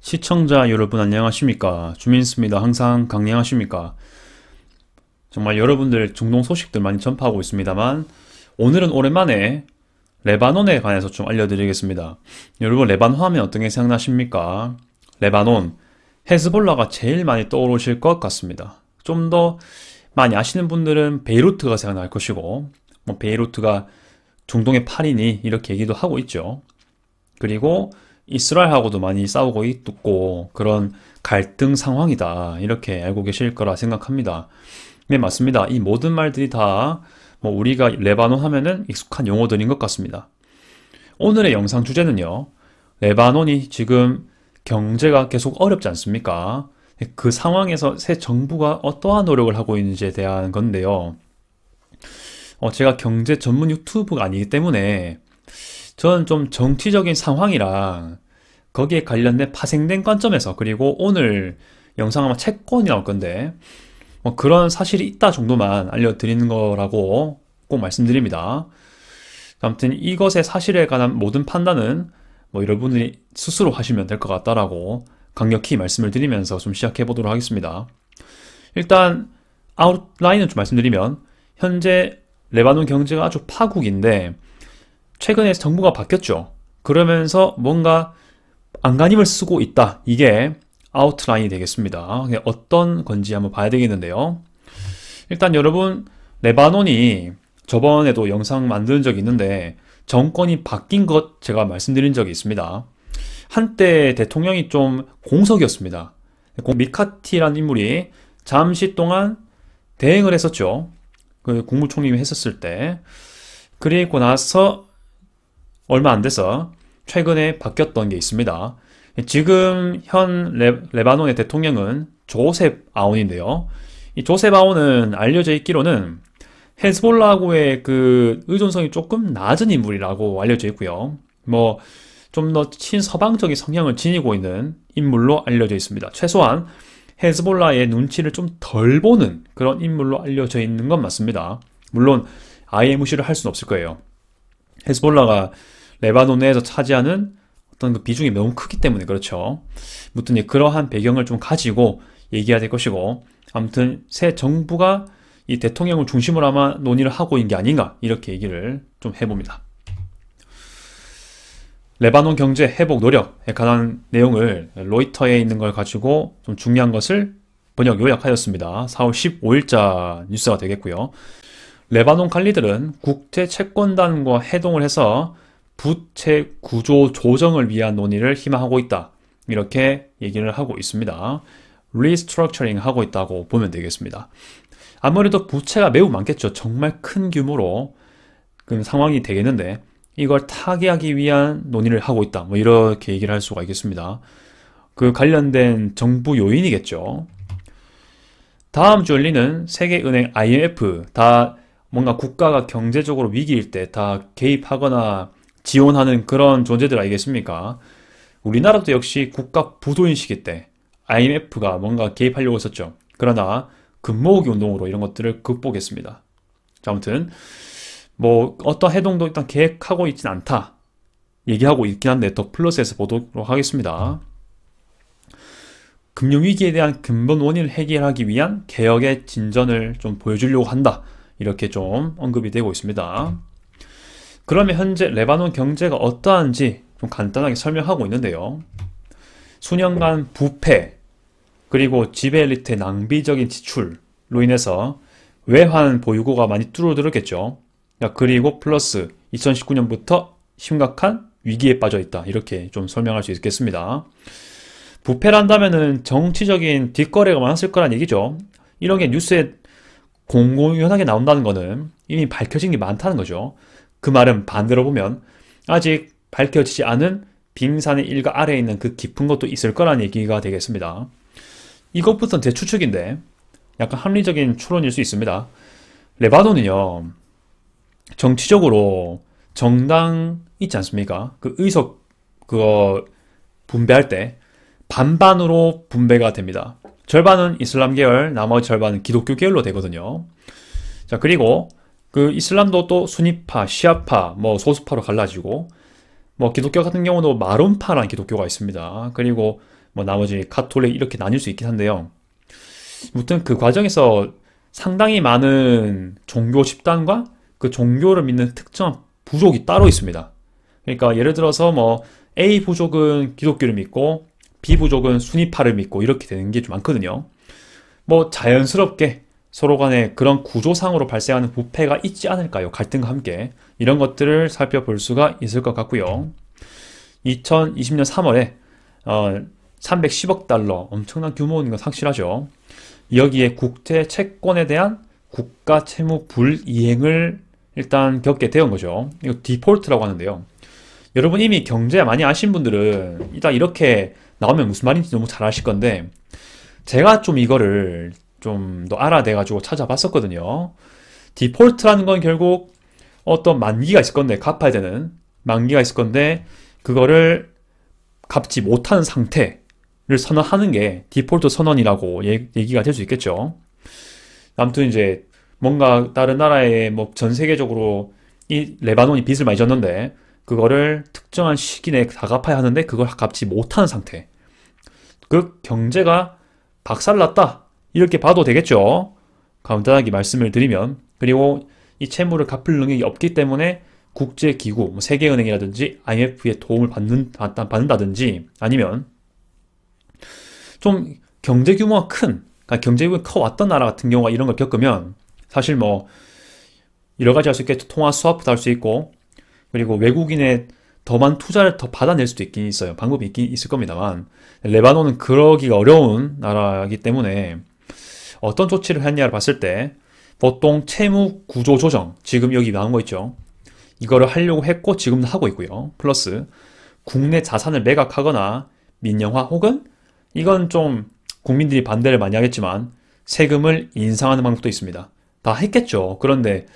시청자 여러분 안녕하십니까? 주민수입니다. 항상 강령하십니까? 정말 여러분들 중동 소식들 많이 전파하고 있습니다만 오늘은 오랜만에 레바논에 관해서 좀 알려드리겠습니다. 여러분 레바논 하면 어떤 게 생각나십니까? 레바논, 헤즈볼라가 제일 많이 떠오르실 것 같습니다. 좀 더 많이 아시는 분들은 베이루트가 생각날 것이고 베이루트가 중동의 파리니 이렇게 얘기도 하고 있죠. 그리고 이스라엘하고도 많이 싸우고 있고 그런 갈등 상황이다 이렇게 알고 계실 거라 생각합니다. 네, 맞습니다. 이 모든 말들이 다 우리가 레바논 하면은 익숙한 용어들인 것 같습니다. 오늘의 영상 주제는요, 레바논이 지금 경제가 계속 어렵지 않습니까? 그 상황에서 새 정부가 어떠한 노력을 하고 있는지에 대한 건데요. 제가 경제 전문 유튜브가 아니기 때문에 저는 좀 정치적인 상황이랑 거기에 관련된 파생된 관점에서, 그리고 오늘 영상 아마 채권이 나올 건데 그런 사실이 있다 정도만 알려드리는 거라고 꼭 말씀드립니다. 아무튼 이것의 사실에 관한 모든 판단은 여러분들이 스스로 하시면 될 것 같다라고 강력히 말씀을 드리면서 좀 시작해 보도록 하겠습니다. 일단 아웃라인을 좀 말씀드리면 현재 레바논 경제가 아주 파국인데 최근에 정부가 바뀌었죠. 그러면서 뭔가 안간힘을 쓰고 있다. 이게 아웃라인이 되겠습니다. 어떤 건지 한번 봐야 되겠는데요. 일단 여러분 레바논이 저번에도 영상 만든 적이 있는데 정권이 바뀐 것 제가 말씀드린 적이 있습니다. 한때 대통령이 좀 공석이었습니다. 미카티라는 인물이 잠시 동안 대행을 했었죠. 그 국무총리 했었을 때. 그리고 나서 얼마 안 돼서 최근에 바뀌었던 게 있습니다. 지금 현 레바논의 대통령은 조셉 아온인데요. 이 조셉 아온은 알려져 있기로는 헤즈볼라하고의 그 의존성이 조금 낮은 인물이라고 알려져 있고요. 좀 더 친서방적인 성향을 지니고 있는 인물로 알려져 있습니다. 최소한 헤즈볼라의 눈치를 좀 덜 보는 그런 인물로 알려져 있는 건 맞습니다. 물론 아예 무시를 할 수는 없을 거예요. 헤즈볼라가 레바논 내에서 차지하는 어떤 그 비중이 너무 크기 때문에 그렇죠. 아무튼 그러한 배경을 좀 가지고 얘기해야 될 것이고, 아무튼 새 정부가 이 대통령을 중심으로 아마 논의를 하고 있는 게 아닌가 이렇게 얘기를 좀 해봅니다. 레바논 경제 회복 노력에 관한 내용을 로이터에 있는 걸 가지고 좀 중요한 것을 번역 요약하였습니다. 4월 15일자 뉴스가 되겠고요. 레바논 관리들은 국제 채권단과 회동을 해서 부채 구조 조정을 위한 논의를 희망하고 있다. 이렇게 얘기를 하고 있습니다. 리스트럭처링 하고 있다고 보면 되겠습니다. 아무래도 부채가 매우 많겠죠. 정말 큰 규모로 그 상황이 되겠는데 이걸 타개하기 위한 논의를 하고 있다. 이렇게 얘기를 할 수가 있겠습니다. 그 관련된 정부 요인이겠죠. 다음 주 열리는 세계은행 IMF, 다 뭔가 국가가 경제적으로 위기일 때 다 개입하거나 지원하는 그런 존재들 아니겠습니까? 우리나라도 역시 국가 부도인 시기 때 IMF가 뭔가 개입하려고 했었죠. 그러나 금모으기 운동으로 이런 것들을 극복했습니다. 자, 아무튼 어떤 해동도 일단 계획하고 있진 않다 얘기하고 있긴 한데 더 플러스에서 보도록 하겠습니다. 금융위기에 대한 근본 원인을 해결하기 위한 개혁의 진전을 좀 보여주려고 한다. 이렇게 좀 언급이 되고 있습니다. 그러면 현재 레바논 경제가 어떠한지 좀 간단하게 설명하고 있는데요. 수년간 부패, 그리고 지배 엘리트의 낭비적인 지출로 인해서 외환 보유고가 많이 뚫어들었겠죠. 그리고 플러스 2019년부터 심각한 위기에 빠져 있다. 이렇게 좀 설명할 수 있겠습니다. 부패란다면은 정치적인 뒷거래가 많았을 거란 얘기죠. 이런 게 뉴스에 공공연하게 나온다는 거는 이미 밝혀진 게 많다는 거죠. 그 말은 반대로 보면 아직 밝혀지지 않은 빙산의 일가 아래에 있는 그 깊은 것도 있을 거라는 얘기가 되겠습니다. 이것부터는 제 추측인데 약간 합리적인 추론일 수 있습니다. 레바논은요, 정치적으로 정당 있지 않습니까? 그 의석 그거 분배할 때 반반으로 분배가 됩니다. 절반은 이슬람 계열, 나머지 절반은 기독교 계열로 되거든요. 자, 그리고 그 이슬람도 또 수니파, 시아파, 소수파로 갈라지고 기독교 같은 경우도 마론파라는 기독교가 있습니다. 그리고 뭐 나머지 카톨릭 이렇게 나뉠 수 있긴 한데요. 아무튼 그 과정에서 상당히 많은 종교 집단과 그 종교를 믿는 특정한 부족이 따로 있습니다. 그러니까 예를 들어서 뭐 A 부족은 기독교를 믿고 B 부족은 순위파를 믿고 이렇게 되는 게 좀 많거든요. 뭐 자연스럽게 서로 간에 그런 구조상으로 발생하는 부패가 있지 않을까요? 갈등과 함께 이런 것들을 살펴볼 수가 있을 것 같고요. 2020년 3월에 310억 달러 엄청난 규모인 건 확실하죠. 여기에 국제 채권에 대한 국가 채무 불이행을 일단 겪게 되는 거죠. 이거 디폴트라고 하는데요. 여러분 이미 경제 많이 아신 분들은 일단 이렇게 나오면 무슨 말인지 너무 잘 아실 건데 제가 좀 이거를 좀 더 알아내가지고 찾아봤었거든요. 디폴트라는 건 결국 어떤 만기가 있을 건데 갚아야 되는 만기가 있을 건데 그거를 갚지 못한 상태를 선언하는 게 디폴트 선언이라고 얘기가 될 수 있겠죠. 아무튼 이제 뭔가 다른 나라에 뭐 전 세계적으로 이 레바논이 빚을 많이 졌는데 그거를 특정한 시기 내에 다 갚아야 하는데 그걸 갚지 못하는 상태. 그 경제가 박살났다. 이렇게 봐도 되겠죠. 간단하게 말씀을 드리면. 그리고 이 채무를 갚을 능력이 없기 때문에 국제기구, 뭐 세계은행이라든지 IMF의 도움을 받는다든지 아니면 좀 경제 규모가 큰, 그러니까 경제 규모가 커왔던 나라 같은 경우가 이런 걸 겪으면 사실 뭐 여러 가지 할 수 있겠죠. 통화 스와프도 할 수 있고 그리고 외국인의 더 많은 투자를 더 받아낼 수도 있긴 있어요. 방법이 있긴 있을 겁니다만 레바논은 그러기가 어려운 나라이기 때문에 어떤 조치를 했냐를 봤을 때 보통 채무 구조 조정, 지금 여기 나온 거 있죠. 이거를 하려고 했고 지금도 하고 있고요. 플러스 국내 자산을 매각하거나 민영화 혹은 이건 좀 국민들이 반대를 많이 하겠지만 세금을 인상하는 방법도 있습니다. 다 했겠죠. 그런데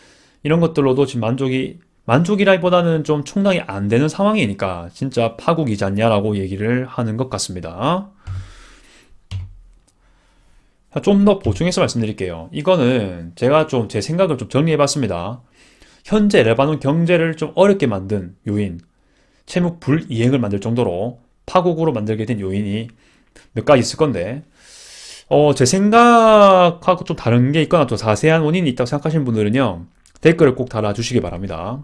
이런 것들로도 지금 만족이라기보다는 좀 충당이 안 되는 상황이니까 진짜 파국이지 않냐라고 얘기를 하는 것 같습니다. 좀 더 보충해서 말씀드릴게요. 이거는 제가 좀 제 생각을 좀 정리해 봤습니다. 현재 레바논 경제를 좀 어렵게 만든 요인, 채무 불이행을 만들 정도로 파국으로 만들게 된 요인이 몇 가지 있을 건데, 제 생각하고 좀 다른 게 있거나 또 자세한 원인이 있다고 생각하시는 분들은요, 댓글을 꼭 달아주시기 바랍니다.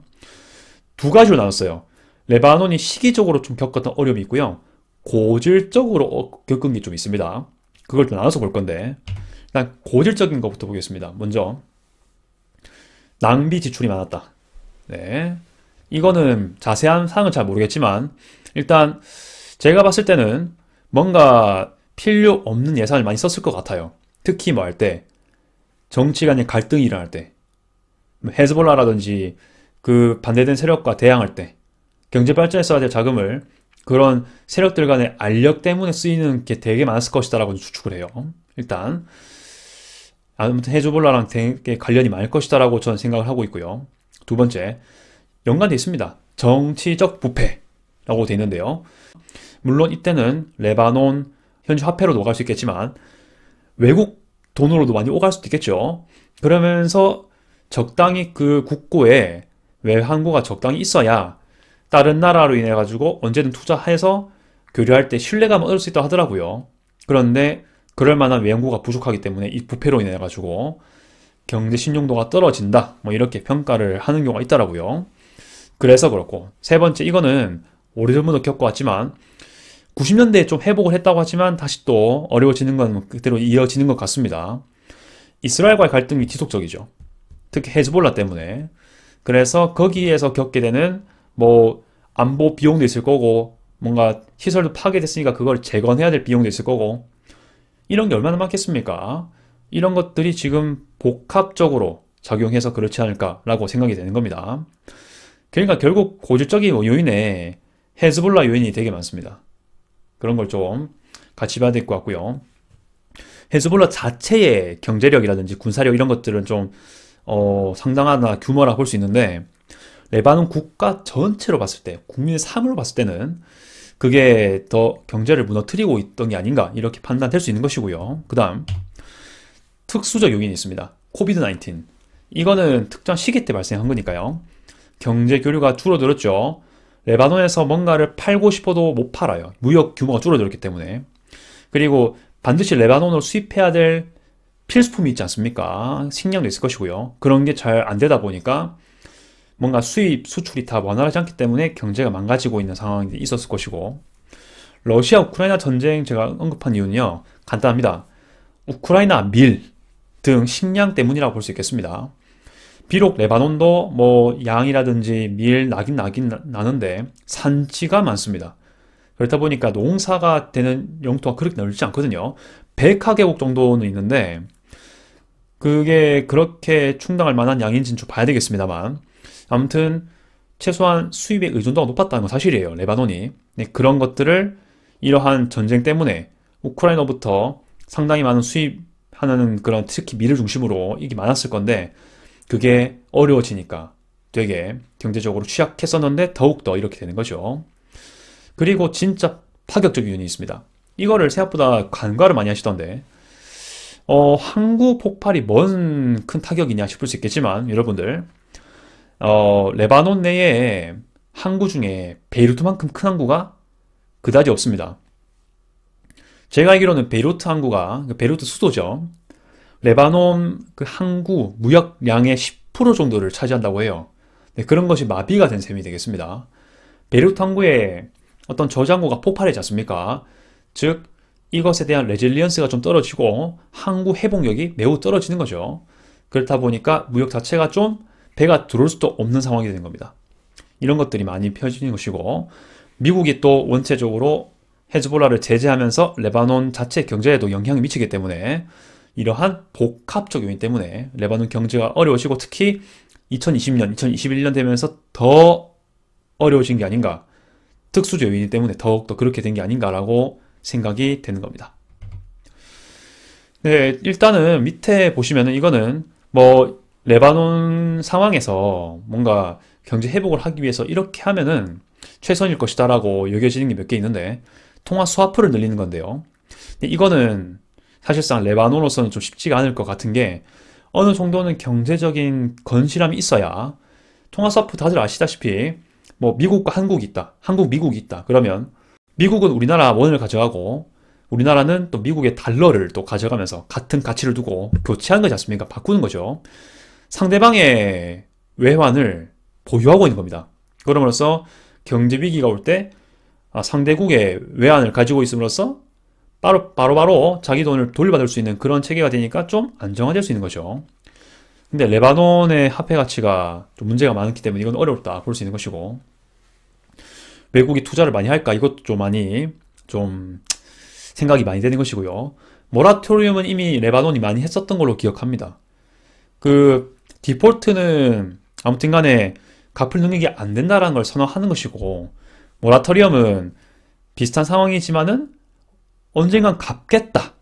두 가지로 나눴어요. 레바논이 시기적으로 좀 겪었던 어려움이 있고요. 고질적으로 겪은 게 좀 있습니다. 그걸 좀 나눠서 볼 건데, 일단 고질적인 것부터 보겠습니다. 먼저, 낭비 지출이 많았다. 네. 이거는 자세한 사항은 잘 모르겠지만, 일단, 제가 봤을 때는 뭔가 필요 없는 예산을 많이 썼을 것 같아요. 특히 뭐 할 때, 정치 간의 갈등이 일어날 때, 헤즈볼라라든지 그 반대된 세력과 대항할 때, 경제 발전에 써야 될 자금을 그런 세력들 간의 알력 때문에 쓰이는 게 되게 많았을 것이다라고 추측을 해요. 일단 아무튼 헤즈볼라랑 되게 관련이 많을 것이다라고 저는 생각을 하고 있고요. 두 번째, 연관돼 있습니다. 정치적 부패라고 돼 있는데요. 물론 이때는 레바논 현지 화폐로도 오갈 수 있겠지만 외국 돈으로도 많이 오갈 수도 있겠죠. 그러면서 적당히 그 국고에 외환고가 적당히 있어야 다른 나라로 인해 가지고 언제든 투자해서 교류할 때 신뢰감을 얻을 수 있다고 하더라고요. 그런데 그럴 만한 외환고가 부족하기 때문에 이 부패로 인해 가지고 경제 신용도가 떨어진다, 뭐 이렇게 평가를 하는 경우가 있더라고요. 그래서 그렇고, 세 번째, 이거는 오래전부터 겪어왔지만 90년대에 좀 회복을 했다고 하지만 다시 또 어려워지는 건 그대로 이어지는 것 같습니다. 이스라엘과의 갈등이 지속적이죠. 특히 헤즈볼라 때문에. 그래서 거기에서 겪게 되는 뭐 안보 비용도 있을 거고 뭔가 시설도 파괴됐으니까 그걸 재건해야 될 비용도 있을 거고 이런 게 얼마나 많겠습니까? 이런 것들이 지금 복합적으로 작용해서 그렇지 않을까라고 생각이 되는 겁니다. 그러니까 결국 고질적인 요인에 헤즈볼라 요인이 되게 많습니다. 그런 걸 좀 같이 봐야 될 것 같고요. 헤즈볼라 자체의 경제력이라든지 군사력 이런 것들은 좀 상당하나 규모라 볼 수 있는데 레바논 국가 전체로 봤을 때, 국민의 삶으로 봤을 때는 그게 더 경제를 무너뜨리고 있던 게 아닌가 이렇게 판단될 수 있는 것이고요. 그 다음 특수적 요인이 있습니다. 코비드-19. 이거는 특정 시기 때 발생한 거니까요. 경제 교류가 줄어들었죠. 레바논에서 뭔가를 팔고 싶어도 못 팔아요. 무역 규모가 줄어들었기 때문에. 그리고 반드시 레바논으로 수입해야 될 필수품이 있지 않습니까? 식량도 있을 것이고요. 그런 게 잘 안 되다 보니까 뭔가 수입, 수출이 다 원활하지 않기 때문에 경제가 망가지고 있는 상황이 있었을 것이고, 러시아 우크라이나 전쟁 제가 언급한 이유는요, 간단합니다. 우크라이나 밀 등 식량 때문이라고 볼 수 있겠습니다. 비록 레바논도 뭐 양이라든지 밀 나긴 나는데 산지가 많습니다. 그렇다 보니까 농사가 되는 영토가 그렇게 넓지 않거든요. 100하개국 정도는 있는데 그게 그렇게 충당할 만한 양인지는 좀 봐야 되겠습니다만, 아무튼 최소한 수입의 의존도가 높았다는 건 사실이에요. 레바논이. 네, 그런 것들을 이러한 전쟁 때문에 우크라이나부터 상당히 많은 수입하는 그런 특히 밀을 중심으로 이게 많았을 건데 그게 어려워지니까 되게 경제적으로 취약했었는데 더욱더 이렇게 되는 거죠. 그리고 진짜 파격적인 요인이 있습니다. 이거를 생각보다 간과를 많이 하시던데, 항구 폭발이 뭔 큰 타격이냐 싶을 수 있겠지만, 여러분들, 레바논 내에 항구 중에 베이루트만큼 큰 항구가 그다지 없습니다. 제가 알기로는 베이루트 항구가, 베이루트 수도죠. 레바논 그 항구 무역량의 10% 정도를 차지한다고 해요. 네, 그런 것이 마비가 된 셈이 되겠습니다. 베이루트 항구에 어떤 저장고가 폭발하지 않습니까? 즉, 이것에 대한 레질리언스가 좀 떨어지고 항구 회복력이 매우 떨어지는 거죠. 그렇다 보니까 무역 자체가 좀 배가 들어올 수도 없는 상황이 되는 겁니다. 이런 것들이 많이 펴지는 것이고, 미국이 또 원체적으로 헤즈볼라를 제재하면서 레바논 자체 경제에도 영향을 미치기 때문에 이러한 복합적 요인 때문에 레바논 경제가 어려워지고 특히 2020년, 2021년 되면서 더 어려워진 게 아닌가, 특수적 요인 때문에 더욱더 그렇게 된 게 아닌가라고 생각이 되는 겁니다. 네, 일단은 밑에 보시면은 이거는 뭐 레바논 상황에서 뭔가 경제 회복을 하기 위해서 이렇게 하면은 최선일 것이다라고 여겨지는 게 몇 개 있는데, 통화 스와프를 늘리는 건데요. 근데 이거는 사실상 레바논으로서는 좀 쉽지가 않을 것 같은 게, 어느 정도는 경제적인 건실함이 있어야, 통화 스와프 다들 아시다시피 뭐 미국과 한국이 있다, 한국 미국이 있다 그러면 미국은 우리나라 원을 가져가고 우리나라는 또 미국의 달러를 또 가져가면서 같은 가치를 두고 교체하는 거지 않습니까? 바꾸는 거죠. 상대방의 외환을 보유하고 있는 겁니다. 그럼으로써 경제 위기가 올 때 상대국의 외환을 가지고 있음으로써 바로 자기 돈을 돌려받을 수 있는 그런 체계가 되니까 좀 안정화될 수 있는 거죠. 근데 레바논의 화폐 가치가 좀 문제가 많기 때문에 이건 어렵다 볼 수 있는 것이고, 외국이 투자를 많이 할까, 이것도 좀 많이 좀 생각이 많이 되는 것이고요. 모라토리움은 이미 레바논이 많이 했었던 걸로 기억합니다. 그 디폴트는 아무튼 간에 갚을 능력이 안 된다라는 걸 선언하는 것이고, 모라토리움은 비슷한 상황이지만은 언젠간 갚겠다,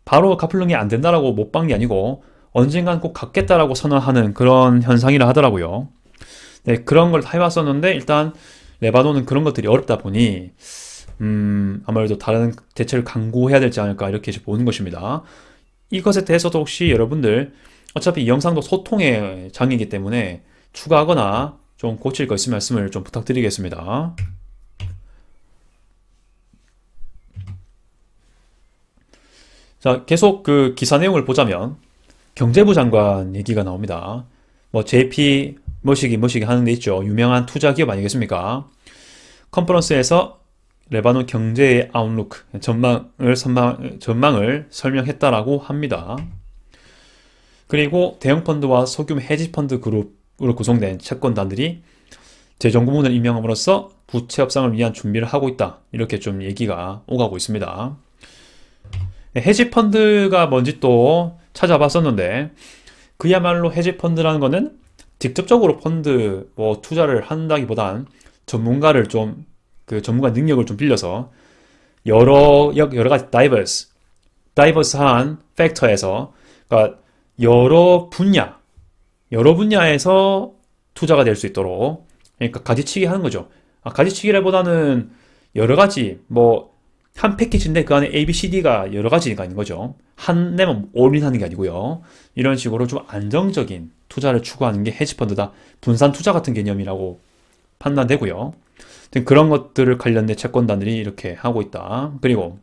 바로 갚을 능력이 안 된다라고 못 본 게 아니고 언젠간 꼭 갚겠다라고 선언하는 그런 현상이라 하더라고요. 네, 그런 걸 해왔었는데 일단 레바논은 그런 것들이 어렵다 보니 아무래도 다른 대책을 강구해야 되지 않을까 이렇게 보는 것입니다. 이것에 대해서도 혹시 여러분들, 어차피 이 영상도 소통의 장이기 때문에 추가하거나 좀 고칠 거 있으면 말씀을 좀 부탁드리겠습니다. 자, 계속 그 기사 내용을 보자면 경제부 장관 얘기가 나옵니다. 뭐 JP 뭐시기 하는 데 있죠. 유명한 투자 기업 아니겠습니까? 컨퍼런스에서 레바논 경제의 아웃룩, 전망을 설명했다라고 합니다. 그리고 대형 펀드와 소규모 헤지 펀드 그룹으로 구성된 채권단들이 재정고문을 임명함으로써 부채 협상을 위한 준비를 하고 있다, 이렇게 좀 얘기가 오가고 있습니다. 헤지 펀드가 뭔지 또 찾아봤었는데, 그야말로 헤지 펀드라는 거는 직접적으로 펀드 뭐 투자를 한다기보단 전문가를 좀, 그 전문가 능력을 좀 빌려서 여러 가지 다이버스한 팩터에서, 그러니까 여러 분야에서 투자가 될 수 있도록, 그러니까 가지치기 하는 거죠. 가지치기라보다는 여러 가지, 뭐 한 패키지인데 그 안에 A, B, C, D가 여러 가지가 있는 거죠. 한 데만 올인하는 게 아니고요. 이런 식으로 좀 안정적인 투자를 추구하는 게 헤지펀드다, 분산 투자 같은 개념이라고 판단되고요. 그런 것들을 관련된 채권단들이 이렇게 하고 있다. 그리고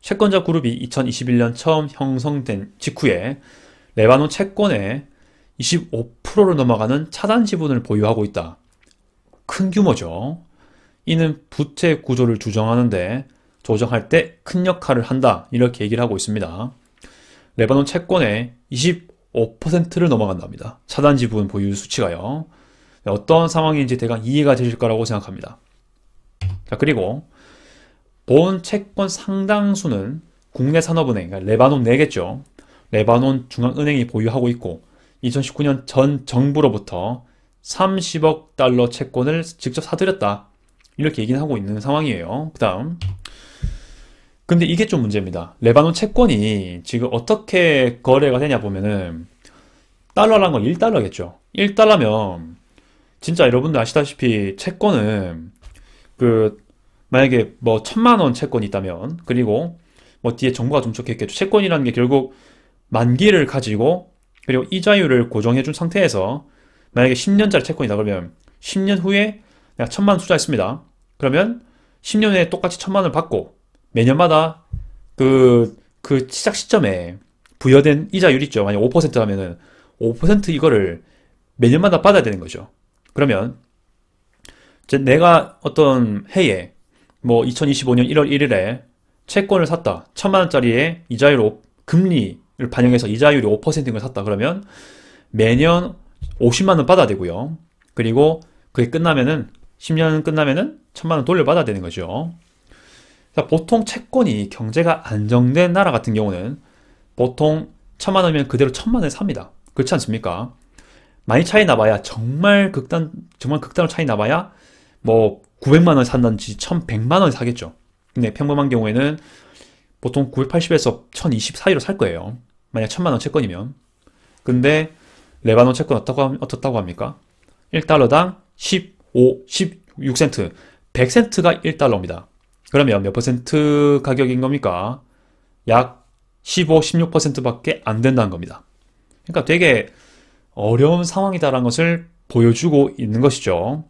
채권자 그룹이 2021년 처음 형성된 직후에 레바논 채권의 25%를 넘어가는 차단 지분을 보유하고 있다. 큰 규모죠. 이는 부채 구조를 조정할 때 큰 역할을 한다. 이렇게 얘기를 하고 있습니다. 레바논 채권의 25%를 넘어간답니다. 차단 지분 보유 수치가요. 어떤 상황인지 대강 이해가 되실 거라고 생각합니다. 자, 그리고 본 채권 상당수는 국내 산업은행, 그러니까 레바논 내겠죠. 레바논 중앙은행이 보유하고 있고 2019년 전 정부로부터 30억 달러 채권을 직접 사들였다. 이렇게 얘기는 하고 있는 상황이에요. 그 다음, 근데 이게 좀 문제입니다. 레바논 채권이 지금 어떻게 거래가 되냐 보면은 달러란 건 1달러겠죠. 1달러면 진짜 여러분들 아시다시피 채권은 만약에 뭐 1,000만 원 채권이 있다면, 그리고 뭐 뒤에 정보가 좀 적혀있겠죠. 채권이라는 게 결국 만기를 가지고 그리고 이자율을 고정해준 상태에서 만약에 10년짜리 채권이다 그러면 10년 후에 내가 1,000만 원 투자했습니다. 그러면 10년 후에 똑같이 1,000만 원을 받고 매년마다 그 시작 시점에 부여된 이자율 있죠. 만약 5%라면은 5% 이거를 매년마다 받아야 되는 거죠. 그러면 내가 어떤 해에 뭐 2025년 1월 1일에 채권을 샀다. 1,000만 원짜리에 이자율 금리를 반영해서 이자율이 5%인 걸 샀다. 그러면 매년 50만 원 받아야 되고요. 그리고 그게 끝나면은 10년 끝나면은 1,000만 원 돌려받아야 되는 거죠. 자, 보통 채권이 경제가 안정된 나라 같은 경우는 보통 1,000만 원이면 그대로 1,000만 원에 삽니다. 그렇지 않습니까? 많이 차이 나봐야 정말 극단으로 차이 나봐야 뭐 900만 원 산다든지 1,100만 원 사겠죠. 근데 평범한 경우에는 보통 980에서 1,020 사이로 살 거예요. 만약 1,000만 원 채권이면. 근데 레바논 채권 어떻다고 합니까? 1달러당 16센트, 100센트가 1달러입니다. 그러면 몇 퍼센트 가격인 겁니까? 약 15, 16%밖에 안 된다는 겁니다. 그러니까 되게 어려운 상황이다라는 것을 보여주고 있는 것이죠.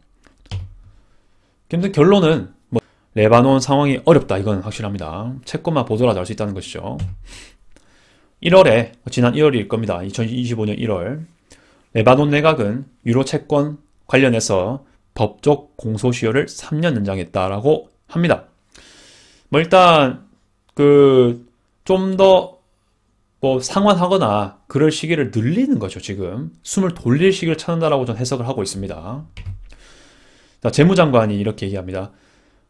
근데 결론은 뭐 레바논 상황이 어렵다, 이건 확실합니다. 채권만 보더라도 알 수 있다는 것이죠. 1월에, 지난 1월일 겁니다. 2025년 1월 레바논 내각은 유로 채권 관련해서 법적 공소시효를 3년 연장했다라고 합니다. 뭐 일단 좀 더 뭐 상환하거나 그럴 시기를 늘리는 거죠. 지금 숨을 돌릴 시기를 찾는다라고 저는 해석을 하고 있습니다. 자, 재무장관이 이렇게 얘기합니다.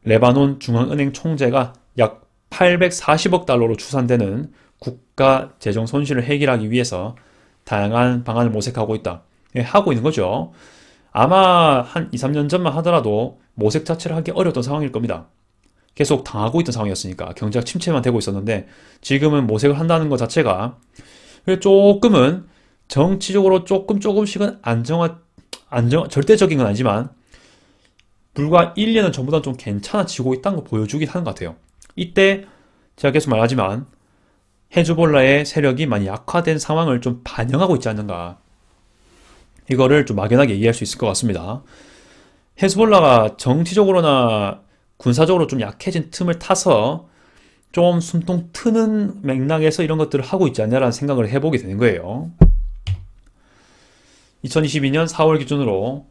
레바논 중앙은행 총재가 약 840억 달러로 추산되는 국가 재정 손실을 해결하기 위해서 다양한 방안을 모색하고 있다. 하고 있는 거죠. 아마 한 2, 3년 전만 하더라도 모색 자체를 하기 어려웠던 상황일 겁니다. 계속 당하고 있던 상황이었으니까 경제가 침체만 되고 있었는데 지금은 모색을 한다는 것 자체가 조금은 정치적으로 조금씩은 절대적인 건 아니지만 불과 1년은 전보다 좀 괜찮아지고 있다는 걸 보여주긴 하는 것 같아요. 이때 제가 계속 말하지만 헤즈볼라의 세력이 많이 약화된 상황을 좀 반영하고 있지 않는가, 이거를 좀 막연하게 이해할 수 있을 것 같습니다. 헤즈볼라가 정치적으로나 군사적으로 좀 약해진 틈을 타서 좀 숨통 트는 맥락에서 이런 것들을 하고 있지 않냐라는 생각을 해보게 되는 거예요. 2022년 4월 기준으로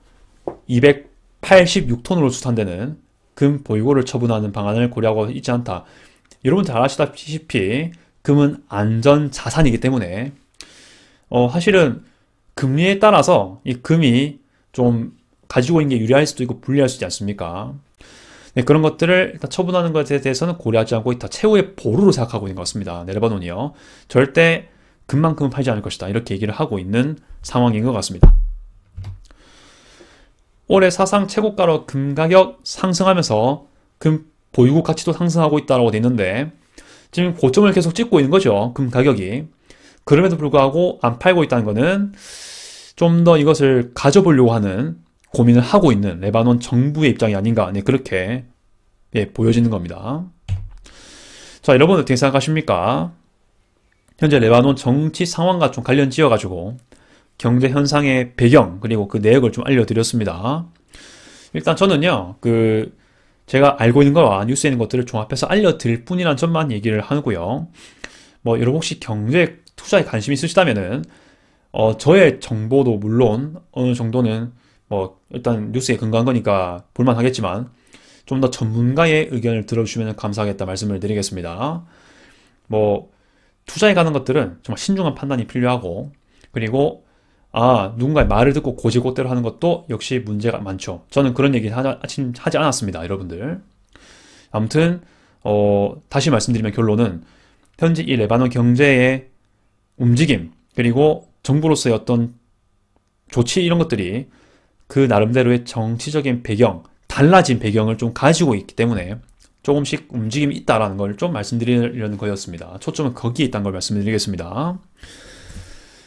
286톤으로 추산되는 금 보유고를 처분하는 방안을 고려하고 있지 않다. 여러분 잘 아시다시피 금은 안전 자산이기 때문에 사실은 금리에 따라서 이 금이 좀 가지고 있는 게 유리할 수도 있고 불리할 수도 있지 않습니까? 네, 그런 것들을 일단 처분하는 것에 대해서는 고려하지 않고 있다. 최후의 보루로 생각하고 있는 것 같습니다. 네, 레바논이요. 절대 금만큼은 팔지 않을 것이다. 이렇게 얘기를 하고 있는 상황인 것 같습니다. 올해 사상 최고가로 금 가격 상승하면서 금 보유국 가치도 상승하고 있다고 되어 있는데 지금 고점을 계속 찍고 있는 거죠. 금 가격이. 그럼에도 불구하고 안 팔고 있다는 거는 좀 더 이것을 가져보려고 하는 고민을 하고 있는 레바논 정부의 입장이 아닌가, 네, 그렇게 보여지는 겁니다. 자, 여러분 어떻게 생각하십니까? 현재 레바논 정치 상황과 좀 관련 지어가지고 경제 현상의 배경 그리고 그 내역을 좀 알려드렸습니다. 일단 저는요, 제가 알고 있는 거와 뉴스에 있는 것들을 종합해서 알려드릴 뿐이라는 점만 얘기를 하고요. 뭐 여러분 혹시 경제 투자에 관심 있으시다면은 저의 정보도 물론 어느 정도는 뭐 일단 뉴스에 근거한 거니까 볼만하겠지만 좀 더 전문가의 의견을 들어주시면 감사하겠다 말씀을 드리겠습니다. 뭐 투자에 가는 것들은 정말 신중한 판단이 필요하고, 그리고 누군가의 말을 듣고 고지고대로 하는 것도 역시 문제가 많죠. 저는 그런 얘기 하지 않았습니다, 여러분들. 아무튼 다시 말씀드리면 결론은 현재 이 레바논 경제의 움직임, 그리고 정부로서의 어떤 조치 이런 것들이 그 나름대로의 정치적인 배경, 달라진 배경을 좀 가지고 있기 때문에 조금씩 움직임이 있다라는 걸 좀 말씀드리려는 거였습니다. 초점은 거기에 있다는 걸 말씀드리겠습니다.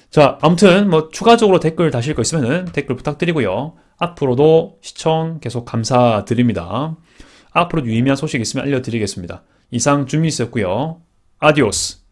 자, 아무튼 뭐 추가적으로 댓글 다실 거 있으면은 댓글 부탁드리고요. 앞으로도 시청 계속 감사드립니다. 앞으로 유의미한 소식 있으면 알려드리겠습니다. 이상 준미있었고요. 아디오스.